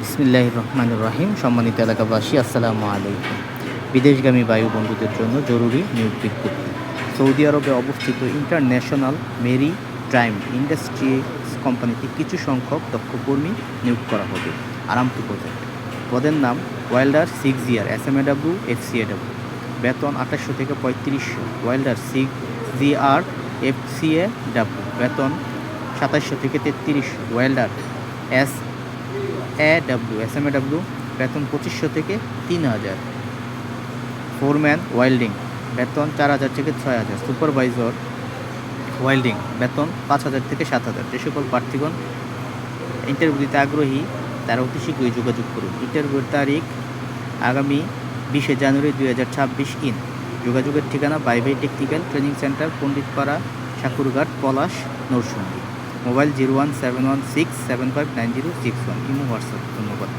বিসমিল্লাহির রহমানির রহিম। সম্মানিত এলাকাবাসী, আসসালামু আলাইকুম। বিদেশগামী বায়ু বন্ধুদের জন্য জরুরি নিয়োগ বিজ্ঞপ্তি। সৌদি আরবে অবস্থিত ইন্টারন্যাশনাল মেরি টাইম ইন্ডাস্ট্রিজ কোম্পানিতে কিছু সংখ্যক দক্ষ কর্মী নিয়োগ করা হবে। Aramco project. পদের নাম ওয়েল্ডার 6GR SMAW FCAW। বেতন 2800 থেকে 3500। ওয়েল্ডার 6GR FCAW বেতন 2700 থেকে 3300। ওয়েল্ডার SMAW বেতন 2500 থেকে 3000। ফোরম্যান ওয়েল্ডিং বেতন 4000 থেকে 6000। সুপারভাইজার ওয়েল্ডিং বেতন 5000 থেকে 7000। যে সকল প্রার্থীগণ ইন্টারভিউ দিতে আগ্রহী তারা অতি শীঘ্রই যোগাযোগ করুন। ইন্টারভিউর তারিখ আগামী 20 জানুয়ারি 2026 ইন। যোগাযোগের ঠিকানা বাইবাই টেকনিক্যাল ট্রেনিং সেন্টার, পণ্ডিতপাড়া, ঠাকুরঘাট, পলাশ, নরসিংদী। মোবাইল 01716759061। Imo, WhatsApp. ধন্যবাদ।